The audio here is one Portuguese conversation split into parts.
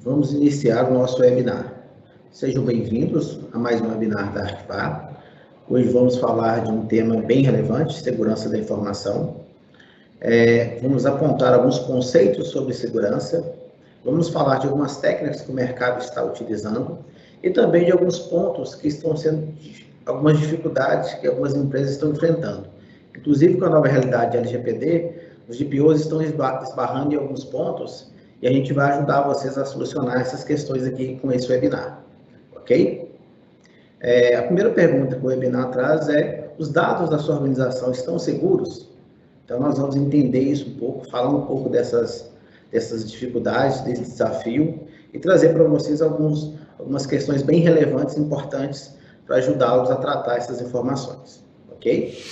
Vamos iniciar o nosso webinar. Sejam bem-vindos a mais um webinar da Arquivar. Hoje vamos falar de um tema bem relevante, segurança da informação. Vamos apontar alguns conceitos sobre segurança, vamos falar de algumas técnicas que o mercado está utilizando e também de alguns pontos que estão sendo, algumas dificuldades que algumas empresas estão enfrentando. Inclusive, com a nova realidade LGPD, os DPOs estão esbarrando em alguns pontos e a gente vai ajudar vocês a solucionar essas questões aqui com esse webinar, ok? A primeira pergunta que o webinar traz é: os dados da sua organização estão seguros? Então, nós vamos entender isso um pouco, falar um pouco dessas dificuldades, desse desafio e trazer para vocês algumas questões bem relevantes e importantes para ajudá-los a tratar essas informações, ok?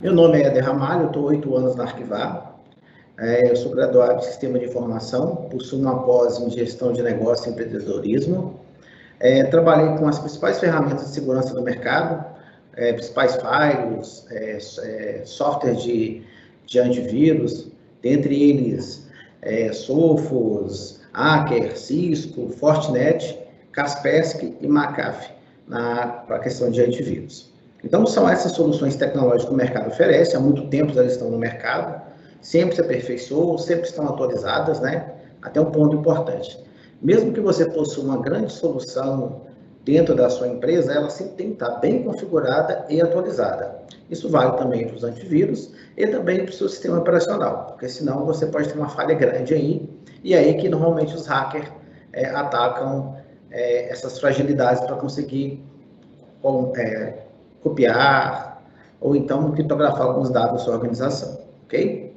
Meu nome é Éder Ramalho, eu estou 8 anos na Arquivar. Eu sou graduado em Sistema de Informação, possuo uma pós em Gestão de Negócio e Empreendedorismo. Trabalhei com as principais ferramentas de segurança do mercado, principais firewalls, software de antivírus, dentre eles Sophos, Acker, Cisco, Fortinet, Kaspersky e McAfee, para a questão de antivírus. Então, são essas soluções tecnológicas que o mercado oferece, há muito tempo elas estão no mercado, sempre se aperfeiçoam, sempre estão atualizadas, né? Até um ponto importante. Mesmo que você possua uma grande solução dentro da sua empresa, ela sempre tem que estar bem configurada e atualizada. Isso vale também para os antivírus e também para o seu sistema operacional, porque senão você pode ter uma falha grande aí, e aí que normalmente os hackers atacam essas fragilidades para conseguir copiar ou então criptografar alguns dados da sua organização, ok?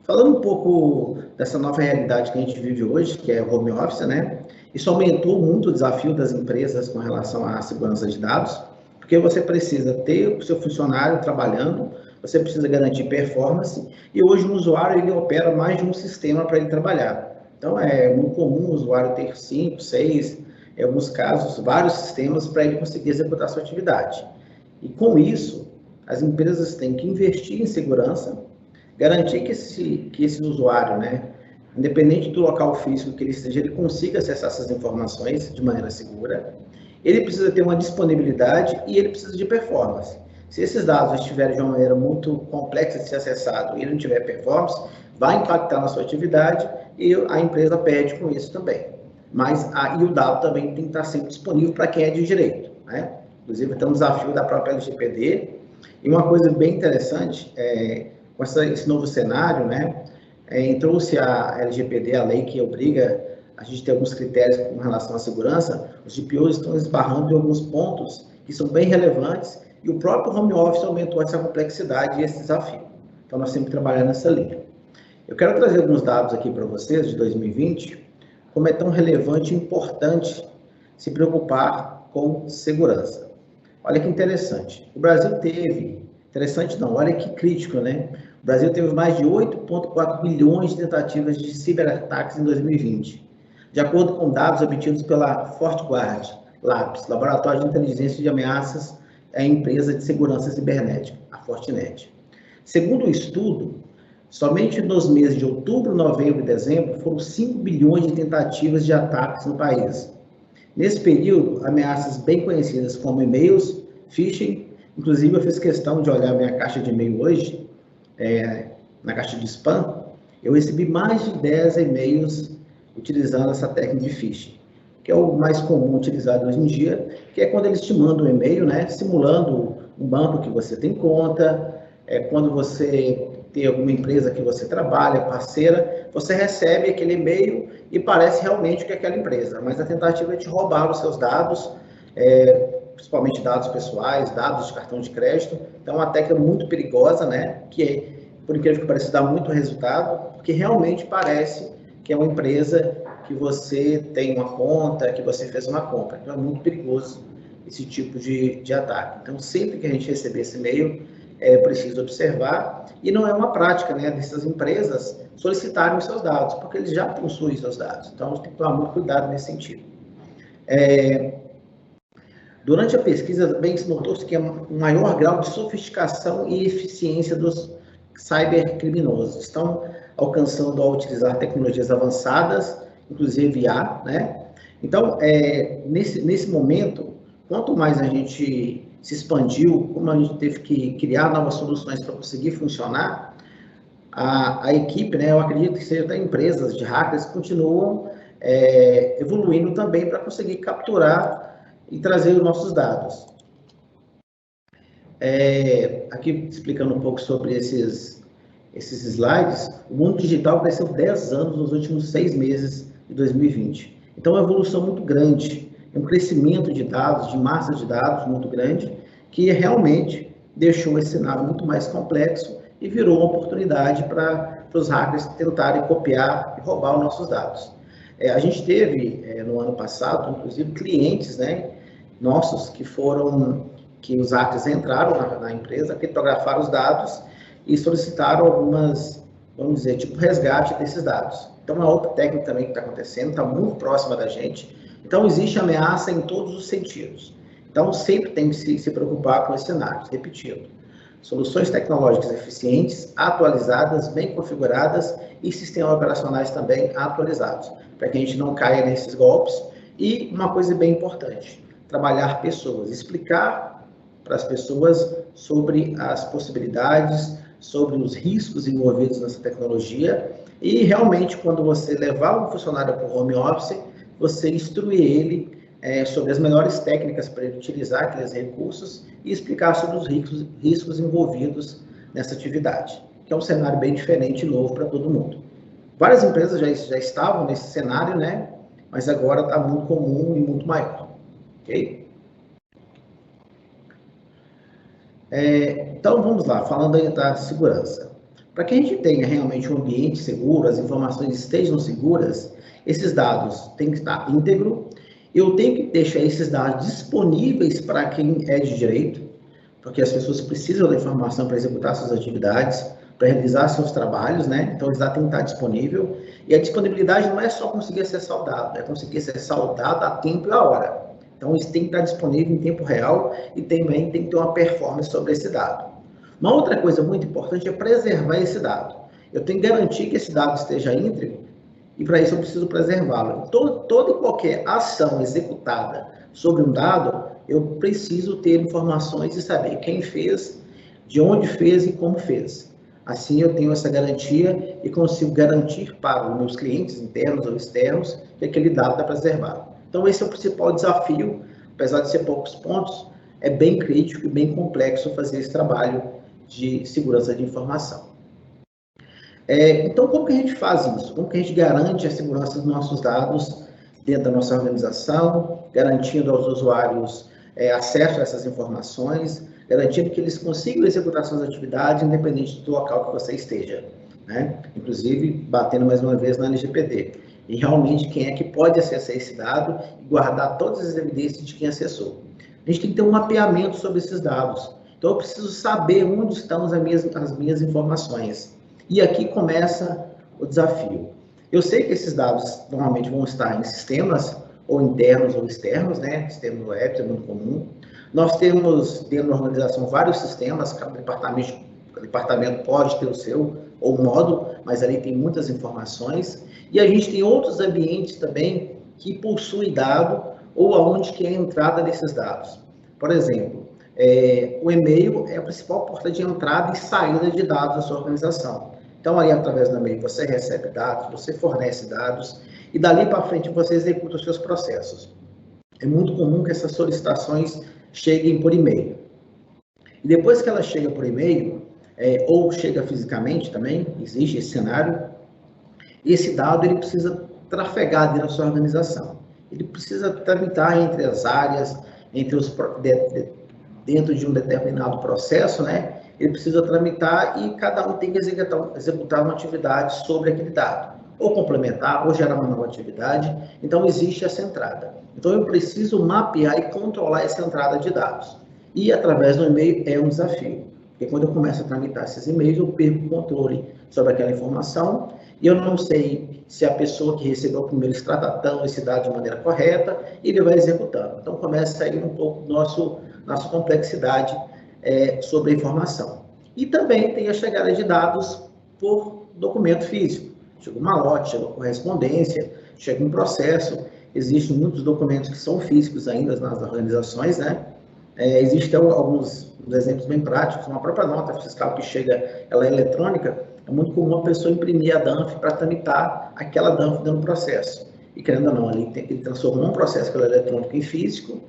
Falando um pouco dessa nova realidade que a gente vive hoje, que é o home office, né? Isso aumentou muito o desafio das empresas com relação à segurança de dados, porque você precisa ter o seu funcionário trabalhando, você precisa garantir performance, e hoje o usuário ele opera mais de um sistema para ele trabalhar. Então, é muito comum o usuário ter 5, 6, em alguns casos, vários sistemas para ele conseguir executar sua atividade. E com isso, as empresas têm que investir em segurança, garantir que esse usuário, né, independente do local físico que ele esteja, ele consiga acessar essas informações de maneira segura. Ele precisa ter uma disponibilidade e ele precisa de performance. Se esses dados estiverem de uma maneira muito complexa de ser acessado e ele não tiver performance, vai impactar na sua atividade e a empresa perde com isso também. Mas e o dado também tem que estar sempre disponível para quem é de direito, né? Inclusive, tem um desafio da própria LGPD. E uma coisa bem interessante, com esse novo cenário, né? Entrou-se a LGPD, a lei que obriga a gente ter alguns critérios com relação à segurança. Os DPOs estão esbarrando em alguns pontos que são bem relevantes e o próprio home office aumentou essa complexidade e esse desafio. Então, nós temos que trabalhar nessa linha. Eu quero trazer alguns dados aqui para vocês de 2020, como é tão relevante e importante se preocupar com segurança. Olha que interessante. O Brasil teve, interessante não, olha que crítico, né? O Brasil teve mais de 8,4 bilhões de tentativas de ciberataques em 2020, de acordo com dados obtidos pela FortiGuard Labs, Laboratório de Inteligência de Ameaças, a empresa de segurança cibernética, a Fortinet. Segundo o estudo, somente nos meses de outubro, novembro e dezembro, foram 5 bilhões de tentativas de ataques no país. Nesse período, ameaças bem conhecidas como e-mails, phishing, inclusive eu fiz questão de olhar minha caixa de e-mail hoje, na caixa de spam, eu recebi mais de 10 e-mails utilizando essa técnica de phishing, que é o mais comum utilizado hoje em dia, que é quando eles te mandam um e-mail, né, simulando um banco que você tem conta, quando você tem alguma empresa que você trabalha, parceira, você recebe aquele e-mail e parece realmente que é aquela empresa, mas a tentativa é de roubar os seus dados, principalmente dados pessoais, dados de cartão de crédito. Então, é uma técnica muito perigosa, né, que, por incrível que pareça, dá muito resultado, porque realmente parece que é uma empresa que você tem uma conta, que você fez uma compra. Então, é muito perigoso esse tipo de ataque. Então, sempre que a gente receber esse e-mail, é preciso observar, e não é uma prática, né, dessas empresas solicitarem os seus dados, porque eles já possuem seus dados. Então, a gente tem que tomar muito cuidado nesse sentido. Durante a pesquisa também se notou que é um maior grau de sofisticação e eficiência dos cybercriminosos. Estão alcançando ao utilizar tecnologias avançadas, inclusive IA, né? Então, nesse momento, quanto mais a gente se expandiu, como a gente teve que criar novas soluções para conseguir funcionar, a equipe, né, eu acredito que seja até empresas de hackers, continuam evoluindo também para conseguir capturar e trazer os nossos dados. Aqui explicando um pouco sobre esses slides, o mundo digital cresceu 10 anos nos últimos 6 meses de 2020. Então, é uma evolução muito grande, é um crescimento de dados, de massa de dados muito grande, que realmente deixou esse cenário muito mais complexo e virou uma oportunidade para os hackers tentarem copiar e roubar os nossos dados. A gente teve, no ano passado, inclusive, clientes, né, nossos que os hackers entraram na empresa, criptografaram os dados e solicitaram algumas, vamos dizer, tipo resgate desses dados. Então, é uma outra técnica também que está acontecendo, está muito próxima da gente. Então, existe ameaça em todos os sentidos. Então, sempre tem que se preocupar com esses cenários. Repetindo, soluções tecnológicas eficientes, atualizadas, bem configuradas e sistemas operacionais também atualizados, para que a gente não caia nesses golpes. E uma coisa bem importante, trabalhar pessoas, explicar para as pessoas sobre as possibilidades, sobre os riscos envolvidos nessa tecnologia e realmente quando você levar um funcionário para o home office, você instruir ele sobre as melhores técnicas para ele utilizar aqueles recursos e explicar sobre os riscos envolvidos nessa atividade, que é um cenário bem diferente e novo para todo mundo. Várias empresas já estavam nesse cenário, né? Mas agora está muito comum e muito maior. Ok? Então, vamos lá, falando aí da segurança. Para que a gente tenha realmente um ambiente seguro, as informações estejam seguras, esses dados têm que estar íntegro. Eu tenho que deixar esses dados disponíveis para quem é de direito, porque as pessoas precisam da informação para executar suas atividades, para realizar seus trabalhos, né? Então, eles têm que estar disponível. E a disponibilidade não é só conseguir acessar o dado, é conseguir acessar o dado a tempo e a hora. Então, isso tem que estar disponível em tempo real e também tem que ter uma performance sobre esse dado. Uma outra coisa muito importante é preservar esse dado. Eu tenho que garantir que esse dado esteja íntegro e, para isso, eu preciso preservá-lo. Toda e qualquer ação executada sobre um dado, eu preciso ter informações e saber quem fez, de onde fez e como fez. Assim, eu tenho essa garantia e consigo garantir para os meus clientes internos ou externos que aquele dado está preservado. Então, esse é o principal desafio, apesar de ser poucos pontos, é bem crítico e bem complexo fazer esse trabalho de segurança de informação. Então, como que a gente faz isso? Como que a gente garante a segurança dos nossos dados dentro da nossa organização, garantindo aos usuários acesso a essas informações, garantindo que eles consigam executar suas atividades independente do local que você esteja, né? Inclusive, batendo mais uma vez na LGPD. E realmente quem é que pode acessar esse dado e guardar todas as evidências de quem acessou. A gente tem que ter um mapeamento sobre esses dados. Então, eu preciso saber onde estão as minhas informações. E aqui começa o desafio. Eu sei que esses dados normalmente vão estar em sistemas, ou internos ou externos, né? Sistema web é muito comum. Nós temos, dentro da organização, vários sistemas, cada departamento pode ter o seu, ou módulo, mas ali tem muitas informações. E a gente tem outros ambientes também que possuem dado, ou aonde que é a entrada desses dados. Por exemplo, o e-mail é a principal porta de entrada e saída de dados da sua organização. Então, aí, através do e-mail, você recebe dados, você fornece dados, e dali para frente você executa os seus processos. É muito comum que essas solicitações cheguem por e-mail. E depois que ela chega por e-mail, ou chega fisicamente também, existe esse cenário, esse dado ele precisa trafegar dentro da sua organização. Ele precisa tramitar entre as áreas, dentro de um determinado processo, né? Ele precisa tramitar e cada um tem que executar uma atividade sobre aquele dado, ou complementar, ou gerar uma nova atividade. Então, existe essa entrada. Então, eu preciso mapear e controlar essa entrada de dados. E, através do e-mail, é um desafio. Porque quando eu começo a tramitar esses e-mails, eu perco o controle sobre aquela informação e eu não sei se a pessoa que recebeu o primeiro está tratando esse dado de maneira correta, e ele vai executando. Então, começa aí um pouco nossa complexidade sobre a informação. E também tem a chegada de dados por documento físico. Chega um malote, chega uma correspondência, chega um processo. Existem muitos documentos que são físicos ainda nas organizações, né? Existem alguns exemplos bem práticos. Uma própria nota fiscal que chega, ela é eletrônica, é muito comum a pessoa imprimir a DANF para tramitar aquela DANF dentro do processo. E querendo ou não, ele transformou um processo que era eletrônico em físico,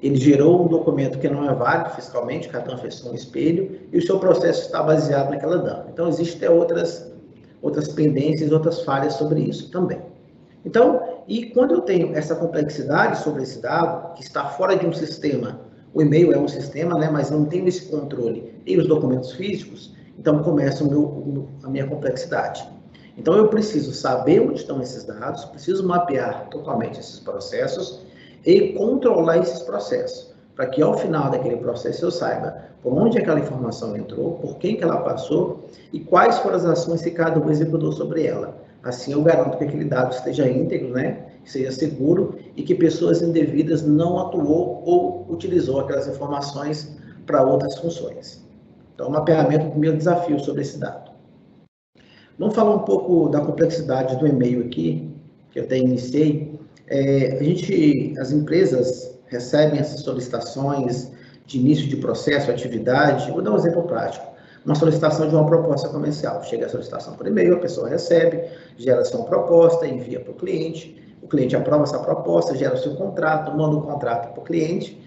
ele gerou um documento que não é válido fiscalmente, que a DANF é só um espelho, e o seu processo está baseado naquela DANF. Então, existem outras pendências, outras falhas sobre isso também. Então, e quando eu tenho essa complexidade sobre esse dado, que está fora de um sistema, o e-mail é um sistema, né, mas não tenho esse controle e os documentos físicos, então começa a minha complexidade. Então, eu preciso saber onde estão esses dados, preciso mapear totalmente esses processos e controlar esses processos, para que ao final daquele processo eu saiba por onde aquela informação entrou, por quem que ela passou e quais foram as ações que cada um executou sobre ela. Assim eu garanto que aquele dado esteja íntegro, né, que seja seguro e que pessoas indevidas não atuou ou utilizou aquelas informações para outras funções. Então, o mapeamento é o primeiro desafio sobre esse dado. Vamos falar um pouco da complexidade do e-mail aqui, que eu até iniciei. As empresas recebem essas solicitações de início de processo, atividade. Vou dar um exemplo prático. Uma solicitação de uma proposta comercial. Chega a solicitação por e-mail, a pessoa recebe, gera sua proposta, envia para o cliente aprova essa proposta, gera o seu contrato, manda o contrato para o cliente.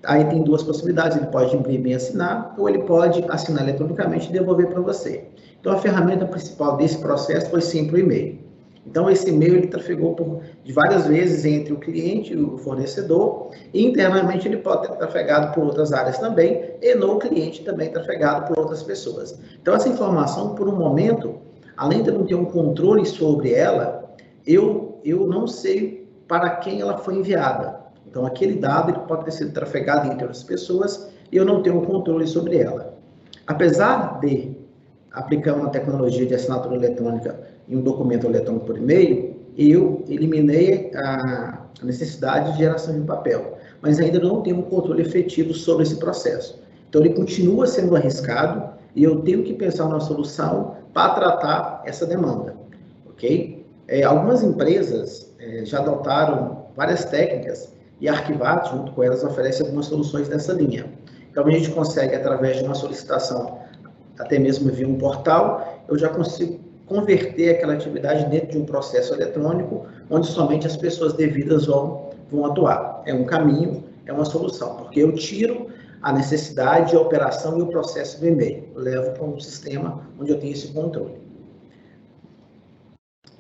Aí tem duas possibilidades, ele pode imprimir e assinar, ou ele pode assinar eletronicamente e devolver para você. Então, a ferramenta principal desse processo foi sempre o e-mail. Então, esse e-mail ele trafegou de várias vezes entre o cliente e o fornecedor, e internamente ele pode ter trafegado por outras áreas também, e no cliente também trafegado por outras pessoas. Então, essa informação, por um momento, além de eu não ter um controle sobre ela, eu não sei para quem ela foi enviada. Então, aquele dado ele pode ter sido trafegado entre outras pessoas e eu não tenho um controle sobre ela. Apesar de aplicar uma tecnologia de assinatura eletrônica em um documento eletrônico por e-mail, eu eliminei a necessidade de geração de papel, mas ainda não tenho um controle efetivo sobre esse processo. Então, ele continua sendo arriscado e eu tenho que pensar numa solução para tratar essa demanda, ok? Algumas empresas já adotaram várias técnicas e a Arquivato, junto com elas, oferece algumas soluções nessa linha. Então, a gente consegue, através de uma solicitação, até mesmo via um portal, eu já consigo converter aquela atividade dentro de um processo eletrônico, onde somente as pessoas devidas vão atuar. É um caminho, é uma solução, porque eu tiro a necessidade, a operação e o processo do e-mail. Eu levo para um sistema onde eu tenho esse controle.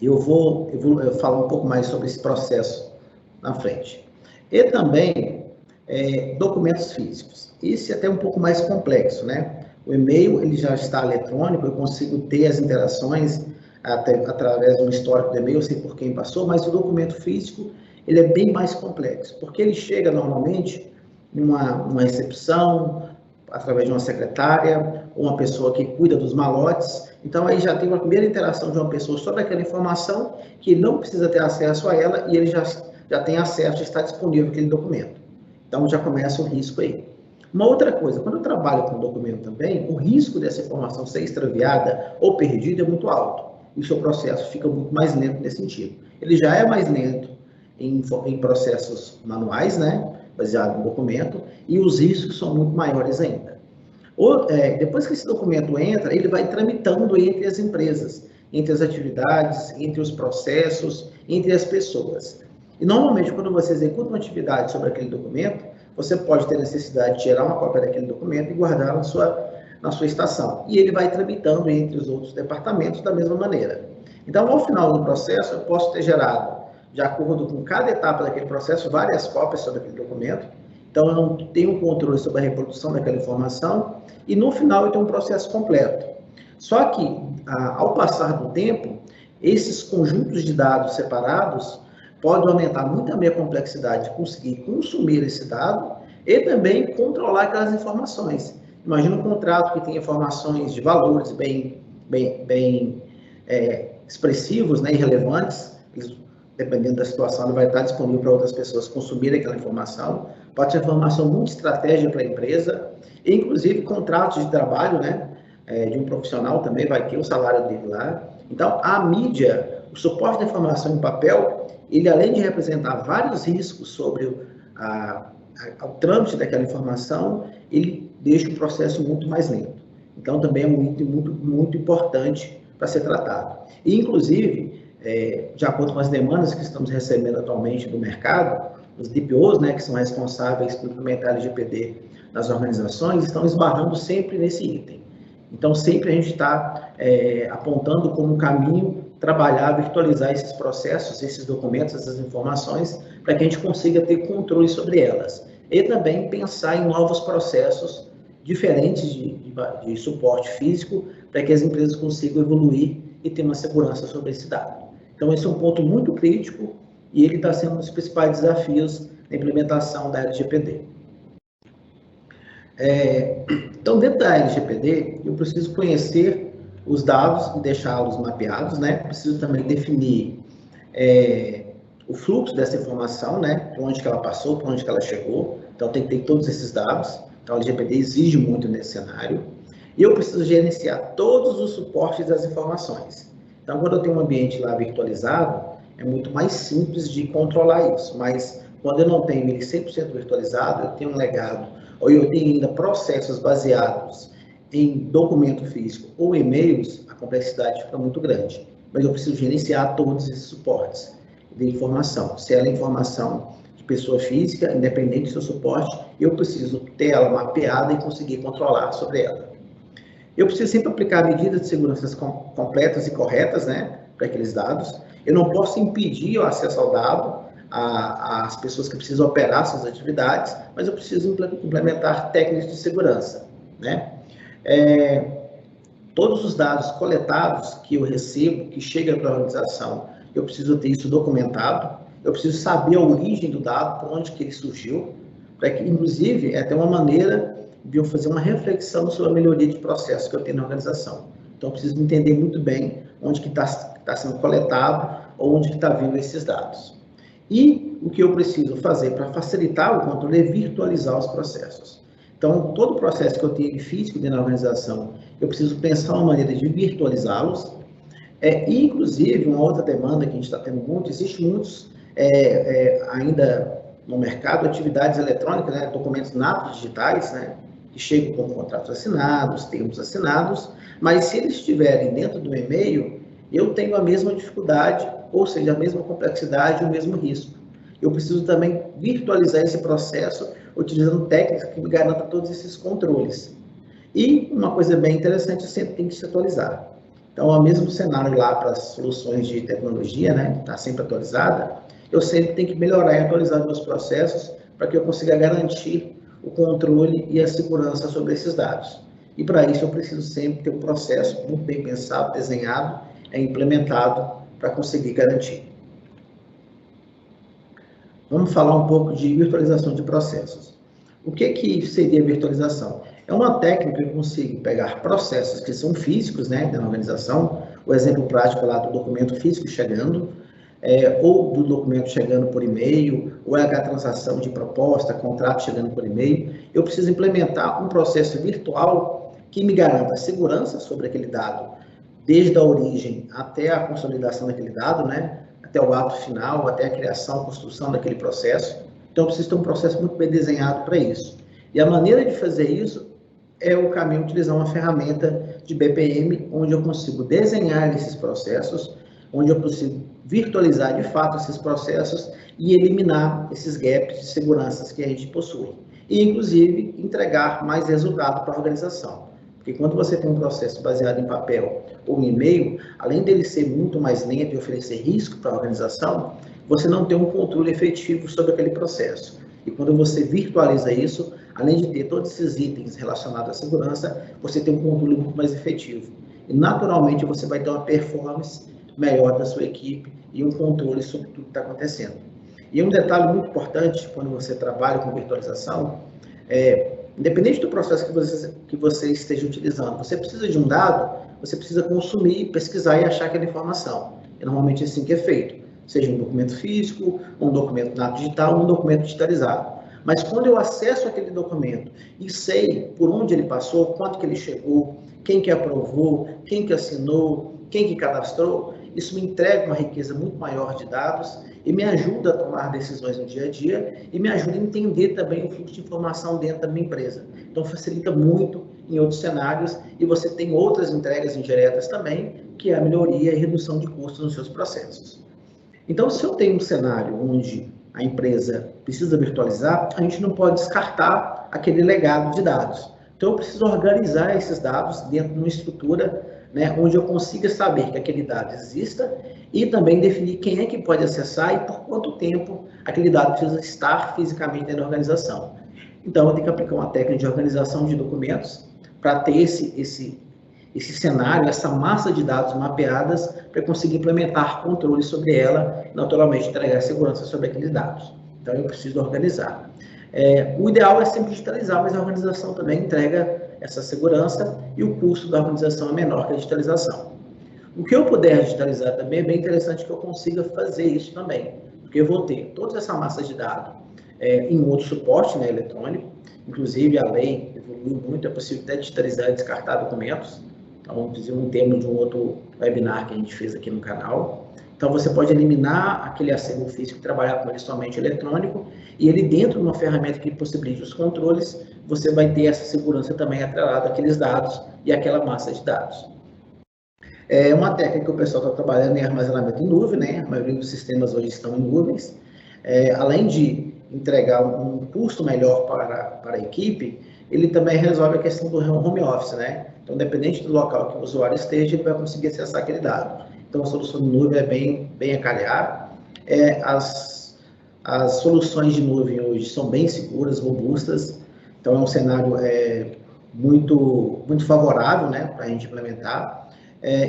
Eu vou falar um pouco mais sobre esse processo na frente. E também documentos físicos. Esse é até um pouco mais complexo, né? O e-mail ele já está eletrônico, eu consigo ter as interações através de um histórico do e-mail, eu sei por quem passou, mas o documento físico ele é bem mais complexo, porque ele chega normalmente numa recepção, através de uma secretária, ou uma pessoa que cuida dos malotes. Então, aí já tem uma primeira interação de uma pessoa sobre aquela informação, que ele não precisa ter acesso a ela, e ele já tem acesso, já está disponível aquele documento. Então, já começa o risco aí. Uma outra coisa, quando eu trabalho com documento também, o risco dessa informação ser extraviada ou perdida é muito alto. E o seu processo fica muito mais lento nesse sentido. Ele já é mais lento em processos manuais, né? Baseado no documento, e os riscos são muito maiores ainda. Depois que esse documento entra, ele vai tramitando entre as empresas, entre as atividades, entre os processos, entre as pessoas. E normalmente, quando você executa uma atividade sobre aquele documento, você pode ter necessidade de tirar uma cópia daquele documento e guardar na sua estação. E ele vai tramitando entre os outros departamentos da mesma maneira. Então, ao final do processo, eu posso ter gerado, de acordo com cada etapa daquele processo, várias cópias sobre aquele documento. Então, eu não tenho controle sobre a reprodução daquela informação. E, no final, eu tenho um processo completo. Só que, ao passar do tempo, esses conjuntos de dados separados podem aumentar muito a minha complexidade de conseguir consumir esse dado e também controlar aquelas informações. Imagina um contrato que tem informações de valores bem expressivos, né, irrelevantes, dependendo da situação, ele vai estar disponível para outras pessoas consumirem aquela informação. Pode ser informação muito estratégica para a empresa, e, inclusive contratos de trabalho, né, de um profissional também vai ter o salário dele lá. Então, a mídia, o suporte da informação em papel, ele além de representar vários riscos sobre o trâmite daquela informação, ele deixa o processo muito mais lento. Então, também é muito importante para ser tratado. E, inclusive, de acordo com as demandas que estamos recebendo atualmente do mercado, os DPOs, né, que são responsáveis por implementar a LGPD nas organizações, estão esbarrando sempre nesse item. Então, sempre a gente está apontando como caminho trabalhar, virtualizar esses processos, esses documentos, essas informações, para que a gente consiga ter controle sobre elas. E também pensar em novos processos diferentes de suporte físico, para que as empresas consigam evoluir e ter uma segurança sobre esse dado. Então, esse é um ponto muito crítico e ele está sendo um dos principais desafios da implementação da LGPD. Então, dentro da LGPD, eu preciso conhecer os dados e deixá-los mapeados, né? Preciso também definir o fluxo dessa informação, né? Por onde que ela passou, por onde que ela chegou. Então, tem que ter todos esses dados. Então, a LGPD exige muito nesse cenário. E eu preciso gerenciar todos os suportes das informações. Então, quando eu tenho um ambiente lá virtualizado, é muito mais simples de controlar isso. Mas, quando eu não tenho ele 100% virtualizado, eu tenho um legado, ou eu tenho ainda processos baseados em documento físico ou e-mails, a complexidade fica muito grande. Mas eu preciso gerenciar todos esses suportes de informação. Se ela é informação de pessoa física, independente do seu suporte, eu preciso ter ela mapeada e conseguir controlar sobre ela. Eu preciso sempre aplicar medidas de segurança completas e corretas, né, para aqueles dados. Eu não posso impedir o acesso ao dado às pessoas que precisam operar suas atividades, mas eu preciso implementar técnicas de segurança, né? Todos os dados coletados que eu recebo, que chegam para a organização, eu preciso ter isso documentado, eu preciso saber a origem do dado, por onde que ele surgiu, para que, inclusive, é até uma maneira de eu fazer uma reflexão sobre a melhoria de processo que eu tenho na organização. Então, eu preciso entender muito bem onde que está sendo coletado ou onde que está vindo esses dados. E o que eu preciso fazer para facilitar o controle é virtualizar os processos. Então, todo o processo que eu tenho físico dentro da organização, eu preciso pensar uma maneira de virtualizá-los. E, inclusive, uma outra demanda que a gente está tendo muito, existe muitos ainda no mercado, atividades eletrônicas, né, documentos natos digitais, né, que chegam com contratos assinados, termos assinados, mas se eles estiverem dentro do e-mail, eu tenho a mesma dificuldade, ou seja, a mesma complexidade e o mesmo risco. Eu preciso também virtualizar esse processo utilizando técnicas que me garantam todos esses controles. E uma coisa bem interessante, sempre tem que se atualizar. Então, o mesmo cenário lá para as soluções de tecnologia, né, que está sempre atualizada, eu sempre tenho que melhorar e atualizar meus processos para que eu consiga garantir o controle e a segurança sobre esses dados. E para isso eu preciso sempre ter um processo muito bem pensado, desenhado e implementado para conseguir garantir. Vamos falar um pouco de virtualização de processos. O que seria virtualização? É uma técnica que eu consigo pegar processos que são físicos, né, da organização, o exemplo prático lá do documento físico chegando, ou do documento chegando por e-mail, ou a transação de proposta, contrato chegando por e-mail. Eu preciso implementar um processo virtual que me garanta segurança sobre aquele dado, desde a origem até a consolidação daquele dado, né, até o ato final, até a criação, construção daquele processo. Então, eu preciso ter um processo muito bem desenhado para isso. E a maneira de fazer isso é o caminho de utilizar uma ferramenta de BPM, onde eu consigo desenhar esses processos, onde eu consigo virtualizar de fato esses processos e eliminar esses gaps de segurança que a gente possui. E, inclusive, entregar mais resultado para a organização. Porque quando você tem um processo baseado em papel ou em e-mail, além dele ser muito mais lento e oferecer risco para a organização, você não tem um controle efetivo sobre aquele processo. E quando você virtualiza isso, além de ter todos esses itens relacionados à segurança, você tem um controle muito mais efetivo. E, naturalmente, você vai ter uma performance melhor da sua equipe e um controle sobre tudo que está acontecendo. E um detalhe muito importante, quando você trabalha com virtualização, independente do processo que você esteja utilizando, você precisa de um dado, você precisa consumir, pesquisar e achar aquela informação. É normalmente assim que é feito, seja um documento físico, um documento na digital, um documento digitalizado. Mas quando eu acesso aquele documento e sei por onde ele passou, quanto que ele chegou, quem que aprovou, quem que assinou, quem que cadastrou, isso me entrega uma riqueza muito maior de dados e me ajuda a tomar decisões no dia a dia e me ajuda a entender também o fluxo de informação dentro da minha empresa. Então, facilita muito em outros cenários e você tem outras entregas indiretas também, que é a melhoria e redução de custos nos seus processos. Então, se eu tenho um cenário onde a empresa precisa virtualizar, a gente não pode descartar aquele legado de dados. Então, eu preciso organizar esses dados dentro de uma estrutura, né, onde eu consiga saber que aquele dado exista e também definir quem é que pode acessar e por quanto tempo aquele dado precisa estar fisicamente dentro da organização. Então, eu tenho que aplicar uma técnica de organização de documentos para ter esse cenário, essa massa de dados mapeadas para conseguir implementar controle sobre ela e, naturalmente, entregar segurança sobre aqueles dados. Então, eu preciso organizar. O ideal é sempre digitalizar, mas a organização também entrega essa segurança e o custo da organização é menor que a digitalização. O que eu puder digitalizar também é bem interessante que eu consiga fazer isso também, porque eu vou ter toda essa massa de dados em outro suporte, né, eletrônico. Inclusive, a lei evoluiu muito, é possível até digitalizar e descartar documentos. Então, inclusive, um termo de um outro webinar que a gente fez aqui no canal. Então, você pode eliminar aquele acervo físico e trabalhar com ele somente eletrônico, e ele dentro de uma ferramenta que possibilite os controles, você vai ter essa segurança também atrelada àqueles dados e àquela massa de dados. Uma técnica que o pessoal está trabalhando é armazenamento em nuvem, né? A maioria dos sistemas hoje estão em nuvens. Além de entregar um custo melhor para a equipe, ele também resolve a questão do home office, né? Então, independente do local que o usuário esteja, ele vai conseguir acessar aquele dado. Então, a solução de nuvem é bem a calhar. As soluções de nuvem hoje são bem seguras, robustas. Então, é um cenário muito favorável, né, para a gente implementar.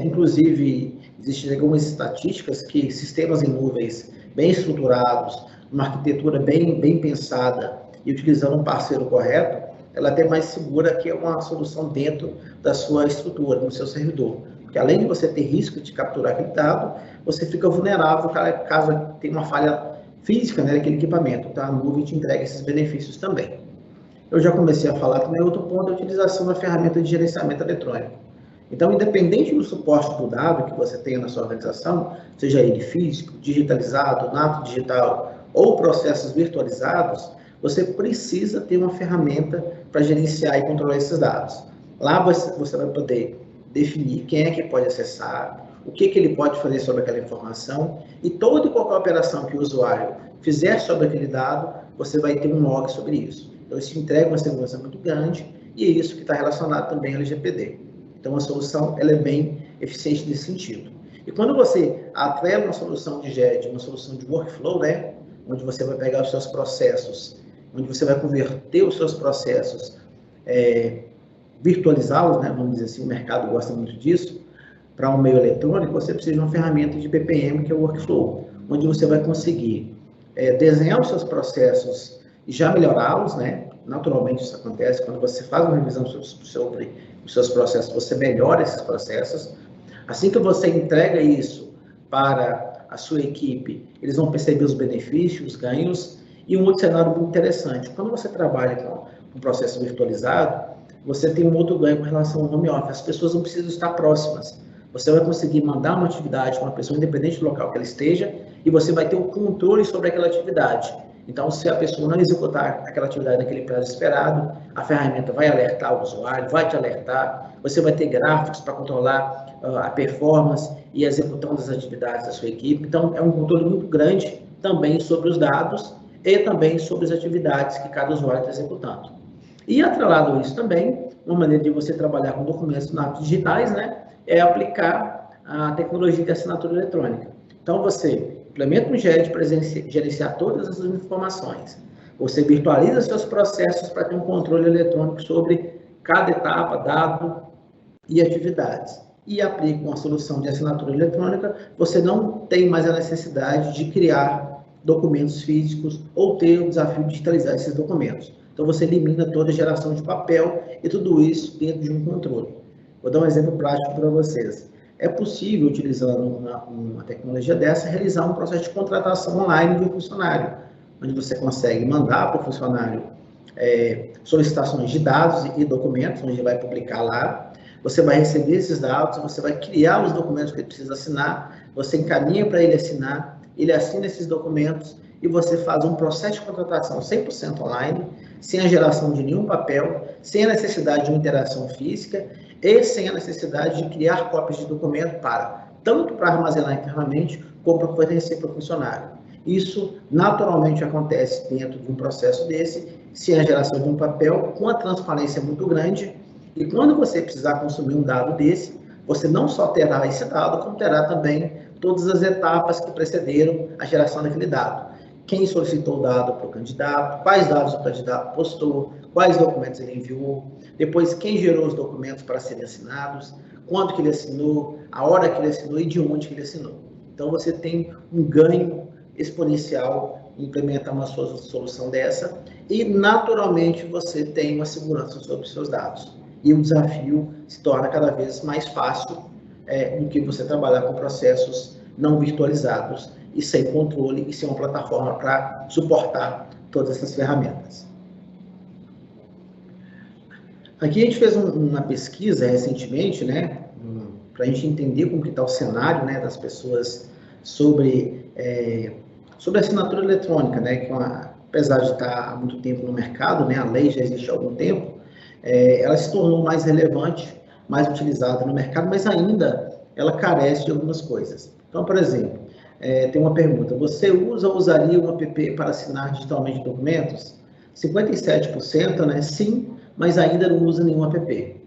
Inclusive, existem algumas estatísticas que sistemas em nuvens bem estruturados, uma arquitetura bem pensada e utilizando um parceiro correto, ela é até mais segura que uma solução dentro da sua estrutura, no seu servidor. Porque além de você ter risco de capturar aquele dado, você fica vulnerável caso tenha uma falha física, né, daquele equipamento. Então, a nuvem te entrega esses benefícios também. Eu já comecei a falar também, outro ponto é a utilização da ferramenta de gerenciamento eletrônico. Então, independente do suporte do dado que você tenha na sua organização, seja ele físico, digitalizado, nato digital ou processos virtualizados, você precisa ter uma ferramenta para gerenciar e controlar esses dados. Lá você vai poder definir quem é que pode acessar, o que ele pode fazer sobre aquela informação e toda e qualquer operação que o usuário fizer sobre aquele dado, você vai ter um log sobre isso. Então, isso entrega uma segurança muito grande e é isso que está relacionado também ao LGPD. Então, a solução ela é bem eficiente nesse sentido. E quando você atrela uma solução de GED, uma solução de workflow, né, onde você vai pegar os seus processos, onde você vai converter os seus processos, virtualizá-los, né, vamos dizer assim, o mercado gosta muito disso, para um meio eletrônico, você precisa de uma ferramenta de BPM, que é o workflow, onde você vai conseguir desenhar os seus processos e já melhorá-los, né? Naturalmente isso acontece quando você faz uma revisão sobre os seus processos, você melhora esses processos. Assim que você entrega isso para a sua equipe, eles vão perceber os benefícios, os ganhos. E um outro cenário muito interessante, quando você trabalha com um processo virtualizado, você tem um outro ganho com relação ao home office. As pessoas não precisam estar próximas. Você vai conseguir mandar uma atividade para uma pessoa independente do local que ela esteja e você vai ter o controle sobre aquela atividade. Então, se a pessoa não executar aquela atividade naquele prazo esperado, a ferramenta vai alertar o usuário, vai te alertar, você vai ter gráficos para controlar a performance e a execução das atividades da sua equipe. Então, é um controle muito grande também sobre os dados e também sobre as atividades que cada usuário está executando. E, atrelado a isso também, uma maneira de você trabalhar com documentos digitais, né, é aplicar a tecnologia de assinatura eletrônica. Então, você implementa um GED para gerenciar todas essas informações. Você virtualiza seus processos para ter um controle eletrônico sobre cada etapa, dado e atividades. E aplica uma solução de assinatura eletrônica, você não tem mais a necessidade de criar documentos físicos ou ter o desafio de digitalizar esses documentos. Então, você elimina toda a geração de papel e tudo isso dentro de um controle. Vou dar um exemplo prático para vocês. É possível, utilizando uma tecnologia dessa, realizar um processo de contratação online de um funcionário, onde você consegue mandar para o funcionário solicitações de dados e documentos, onde ele vai publicar lá. Você vai receber esses dados, você vai criar os documentos que ele precisa assinar, você encaminha para ele assinar, ele assina esses documentos e você faz um processo de contratação 100% online, sem a geração de nenhum papel, sem a necessidade de uma interação física e sem a necessidade de criar cópias de documento tanto para armazenar internamente, como para fornecer para o funcionário. Isso naturalmente acontece dentro de um processo desse, sem a geração de um papel, com a transparência muito grande, e quando você precisar consumir um dado desse, você não só terá esse dado, como terá também todas as etapas que precederam a geração daquele dado. Quem solicitou o dado para o candidato, quais dados o candidato postou, quais documentos ele enviou, depois quem gerou os documentos para serem assinados, quando que ele assinou, a hora que ele assinou e de onde que ele assinou. Então, você tem um ganho exponencial em implementar uma solução dessa e, naturalmente, você tem uma segurança sobre os seus dados. E o desafio se torna cada vez mais fácil do que você trabalhar com processos não virtualizados e sem controle e sem uma plataforma para suportar todas essas ferramentas. Aqui a gente fez uma pesquisa recentemente, né, para a gente entender como que está o cenário, né, das pessoas sobre a assinatura eletrônica, né, que apesar de estar há muito tempo no mercado, né, a lei já existe há algum tempo, ela se tornou mais relevante, mais utilizada no mercado, mas ainda ela carece de algumas coisas. Então, por exemplo, tem uma pergunta: você usaria um app para assinar digitalmente documentos? 57%, né, sim, mas ainda não usa nenhum app.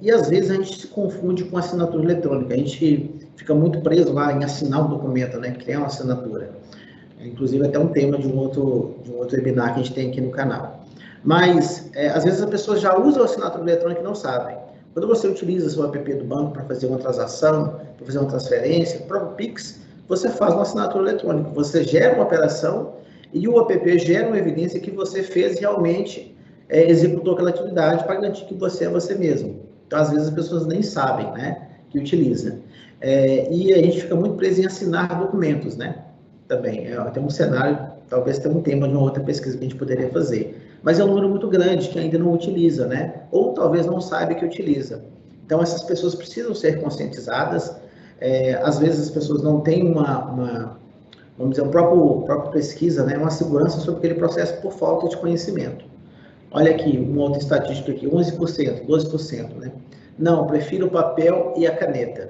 E às vezes a gente se confunde com assinatura eletrônica, a gente fica muito preso lá em assinar um documento, né, criar uma assinatura. Inclusive até um tema de um outro webinar que a gente tem aqui no canal. Mas, às vezes as pessoas já usam a assinatura eletrônica e não sabem. Quando você utiliza seu app do banco para fazer uma transação, para fazer uma transferência, o próprio Pix, você faz uma assinatura eletrônica. Você gera uma operação e o app gera uma evidência que você fez realmente, executou aquela atividade para garantir que você é você mesmo. Então, às vezes as pessoas nem sabem, né, que utiliza. E a gente fica muito preso em assinar documentos, né? Também. Tem um cenário, talvez tenha um tema de uma outra pesquisa que a gente poderia fazer. Mas é um número muito grande que ainda não utiliza, né? Ou talvez não saiba que utiliza. Então, essas pessoas precisam ser conscientizadas. Às vezes, as pessoas não têm vamos dizer, uma própria pesquisa, né? Uma segurança sobre aquele processo por falta de conhecimento. Olha aqui, uma outra estatística aqui, 11%, 12%, né? Não, prefiro o papel e a caneta.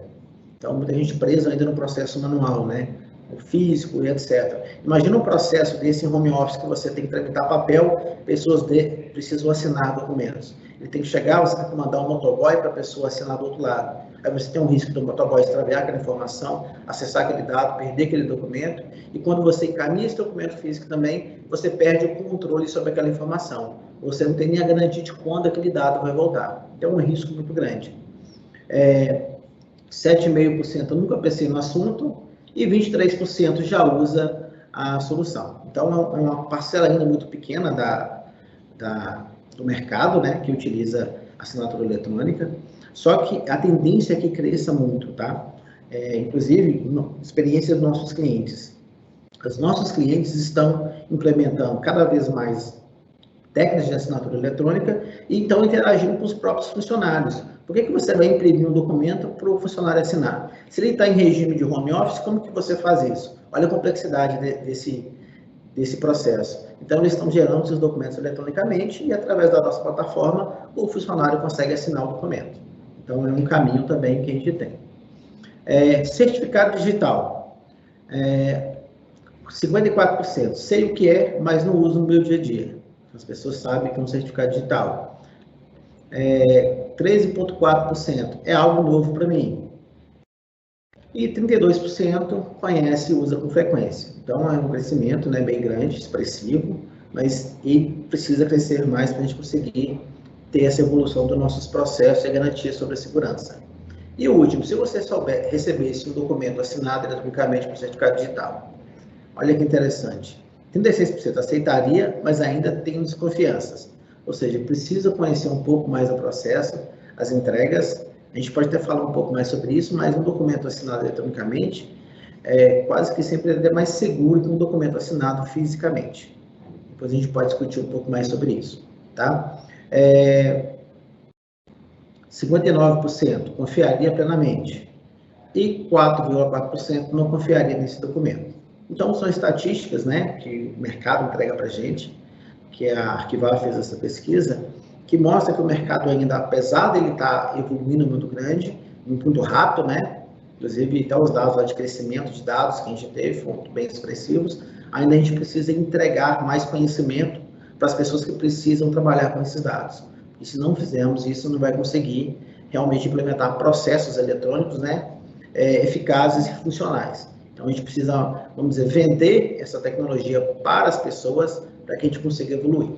Então, muita gente presa ainda no processo manual, né? O físico e etc. Imagina um processo desse em home office que você tem que tramitar papel, pessoas precisam assinar documentos. Ele tem que chegar, você tem que mandar um motoboy para a pessoa assinar do outro lado. Aí você tem um risco do motoboy extraviar aquela informação, acessar aquele dado, perder aquele documento. E quando você encaminha esse documento físico também, você perde o controle sobre aquela informação. Você não tem nem a garantia de quando aquele dado vai voltar. Então, é um risco muito grande. 7,5% nunca pensei no assunto e 23% já usa a solução. Então, é uma parcela ainda muito pequena do mercado, né, que utiliza assinatura eletrônica, só que a tendência é que cresça muito, tá? Inclusive, experiência dos nossos clientes. Os nossos clientes estão implementando cada vez mais técnicas de assinatura eletrônica e estão interagindo com os próprios funcionários. Por que você vai imprimir um documento para o funcionário assinar? Se ele está em regime de home office, como que você faz isso? Olha a complexidade desse processo. Então, eles estão gerando esses documentos eletronicamente e, através da nossa plataforma, o funcionário consegue assinar o documento. Então, é um caminho também que a gente tem. Certificado digital. 54%. Sei o que é, mas não uso no meu dia a dia. As pessoas sabem que é um certificado digital. 13,4%. É algo novo para mim. E 32% conhece e usa com frequência. Então, é um crescimento, né, bem grande, expressivo, mas ele precisa crescer mais para a gente conseguir ter essa evolução dos nossos processos e garantia sobre a segurança. E o último, se você recebesse um documento assinado eletronicamente por certificado digital, olha que interessante, 36% aceitaria, mas ainda tem desconfianças. Ou seja, precisa conhecer um pouco mais o processo, as entregas. A gente pode até falar um pouco mais sobre isso, mas um documento assinado eletronicamente quase que sempre é mais seguro que um documento assinado fisicamente. Depois a gente pode discutir um pouco mais sobre isso, tá? 59% confiaria plenamente e 4,4% não confiaria nesse documento. Então, são estatísticas, né, que o mercado entrega para a gente, que a Arquivar fez essa pesquisa, que mostra que o mercado ainda, apesar dele estar evoluindo muito grande, muito rápido, né, inclusive até os dados lá de crescimento de dados que a gente teve foram muito bem expressivos, ainda a gente precisa entregar mais conhecimento para as pessoas que precisam trabalhar com esses dados. E se não fizermos isso, não vai conseguir realmente implementar processos eletrônicos, né, eficazes e funcionais. Então, a gente precisa, vamos dizer, vender essa tecnologia para as pessoas para que a gente consiga evoluir.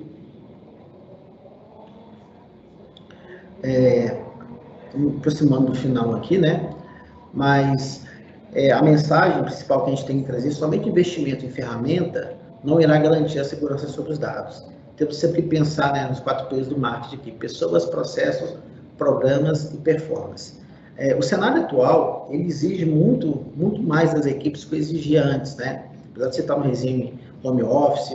Estamos aproximando do final aqui, né? Mas a mensagem principal que a gente tem que trazer, somente investimento em ferramenta não irá garantir a segurança sobre os dados. Temos sempre que pensar, né, nos 4 P's do marketing aqui: pessoas, processos, programas e performance. O cenário atual, ele exige muito mais das equipes do que exigia antes, né? Apesar de você estar no regime home office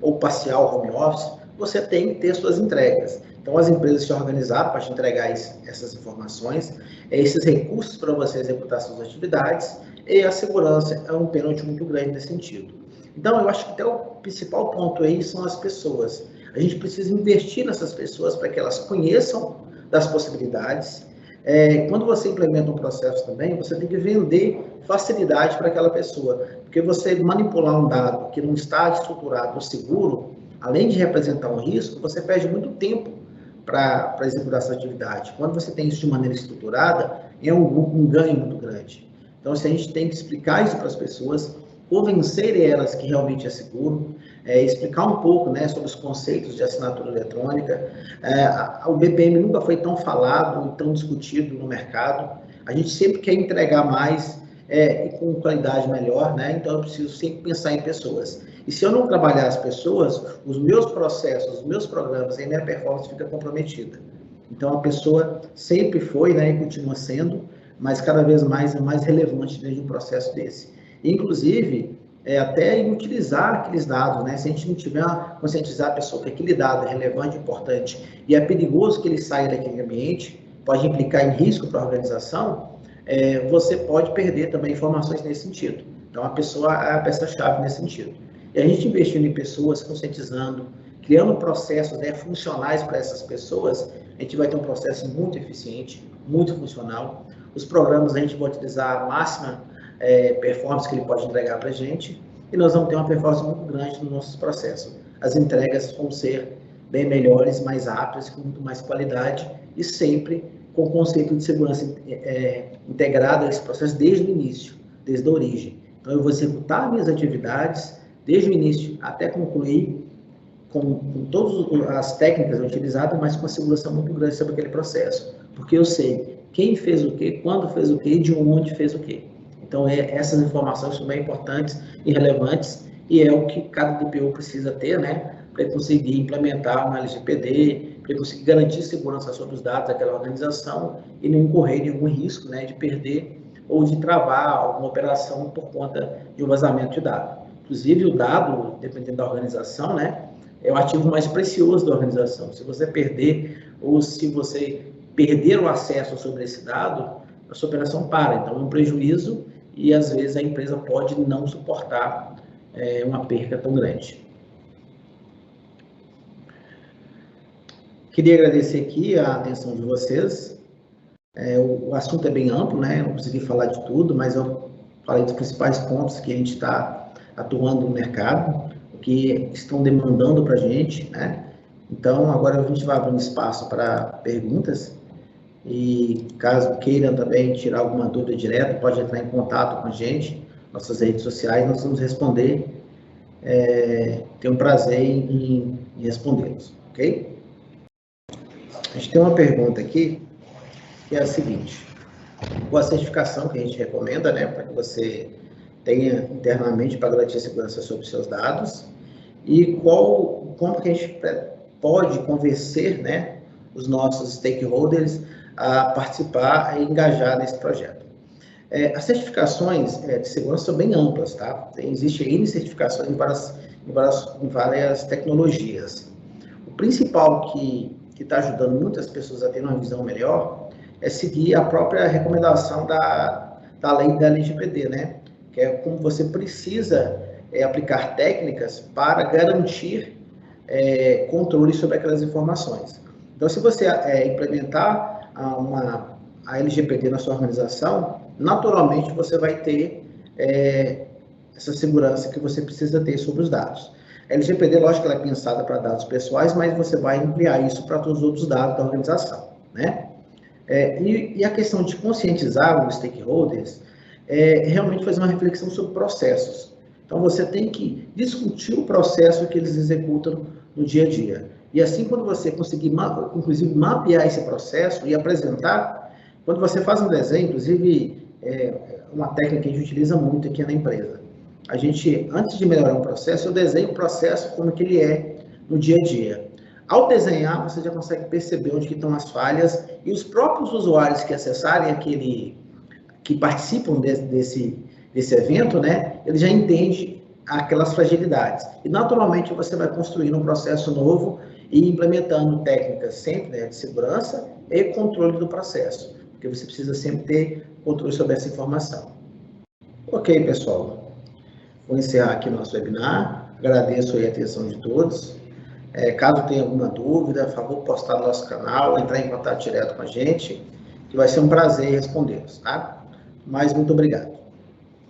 ou parcial home office, você tem que ter suas entregas. Então, as empresas se organizaram para te entregar essas informações, esses recursos para você executar suas atividades, e a segurança é um pênalti muito grande nesse sentido. Então, eu acho que até o principal ponto aí são as pessoas. A gente precisa investir nessas pessoas para que elas conheçam das possibilidades. Quando você implementa um processo também, você tem que vender facilidade para aquela pessoa, porque você manipular um dado que não está estruturado ou seguro, além de representar um risco, você perde muito tempo para executar essa atividade. Quando você tem isso de maneira estruturada, é um ganho muito grande. Então, a gente tem que explicar isso para as pessoas, convencer elas que realmente é seguro, explicar um pouco, né, sobre os conceitos de assinatura eletrônica. O BPM nunca foi tão falado e tão discutido no mercado. A gente sempre quer entregar mais e com qualidade melhor, né? Então eu preciso sempre pensar em pessoas. E se eu não trabalhar as pessoas, os meus processos, os meus programas e a minha performance fica comprometida. Então a pessoa sempre foi, né, e continua sendo, mas cada vez mais é mais relevante dentro de um processo desse. Inclusive, até em utilizar aqueles dados, né? Se a gente não tiver conscientizar a pessoa que aquele dado é relevante, importante e é perigoso que ele saia daquele ambiente, pode implicar em risco para a organização, você pode perder também informações nesse sentido. Então, a pessoa é a peça-chave nesse sentido. E a gente investindo em pessoas, conscientizando, criando processos, né, funcionais para essas pessoas, a gente vai ter um processo muito eficiente, muito funcional. Os programas a gente vai utilizar a máxima performance que ele pode entregar para a gente, e nós vamos ter uma performance muito grande no nosso processo. As entregas vão ser bem melhores, mais rápidas, com muito mais qualidade, e sempre com o conceito de segurança integrado a esse processo desde o início, desde a origem. Então, eu vou executar minhas atividades desde o início até concluir, com todas as técnicas utilizadas, mas com uma segurança muito grande sobre aquele processo, porque eu sei quem fez o quê, quando fez o quê e de onde fez o quê. Então, essas informações são bem importantes e relevantes, e é o que cada DPO precisa ter, né, para conseguir implementar uma LGPD, para conseguir garantir segurança sobre os dados daquela organização e não incorrer em algum risco, né, de perder ou de travar alguma operação por conta de um vazamento de dado. Inclusive, o dado, dependendo da organização, né, é o ativo mais precioso da organização. Se você perder ou se você perder o acesso sobre esse dado, a sua operação para. Então, é um prejuízo e, às vezes, a empresa pode não suportar uma perca tão grande. Queria agradecer aqui a atenção de vocês. O assunto é bem amplo, né? Não consegui falar de tudo, mas eu falei dos principais pontos que a gente está atuando no mercado, o que estão demandando para a gente, né? Então, agora a gente vai abrir um espaço para perguntas. E caso queiram também tirar alguma dúvida direto, pode entrar em contato com a gente, nossas redes sociais, nós vamos responder. Tenho um prazer em respondê-los, ok? A gente tem uma pergunta aqui, que é a seguinte: qual a certificação que a gente recomenda, né, para que você tenha internamente para garantir a segurança sobre os seus dados, e como que a gente pode convencer, né, os nossos stakeholders a participar e engajar nesse projeto. As certificações de segurança são bem amplas, tá? Existem N certificações em várias tecnologias. O principal que está ajudando muitas pessoas a ter uma visão melhor é seguir a própria recomendação da lei da LGPD, né? Que é como você precisa aplicar técnicas para garantir controle sobre aquelas informações. Então, se você implementar a LGPD na sua organização, naturalmente você vai ter essa segurança que você precisa ter sobre os dados. A LGPD, lógico que ela é pensada para dados pessoais, mas você vai ampliar isso para todos os outros dados da organização, né? E a questão de conscientizar os stakeholders realmente fazer uma reflexão sobre processos. Então, você tem que discutir o processo que eles executam no dia a dia. E assim, quando você conseguir, inclusive, mapear esse processo e apresentar, quando você faz um desenho, inclusive, uma técnica que a gente utiliza muito aqui na empresa. A gente, antes de melhorar um processo, eu desenho o processo como que ele é no dia a dia. Ao desenhar, você já consegue perceber onde que estão as falhas e os próprios usuários que acessarem que participam desse evento, né, ele já entende aquelas fragilidades. E, naturalmente, você vai construindo um processo novo e implementando técnicas sempre, né, de segurança e controle do processo, porque você precisa sempre ter controle sobre essa informação. Ok, pessoal. Vou encerrar aqui o nosso webinar. Agradeço aí a atenção de todos. Caso tenha alguma dúvida, por favor, postar no nosso canal, entrar em contato direto com a gente, que vai ser um prazer respondê-los, tá? Mas muito obrigado.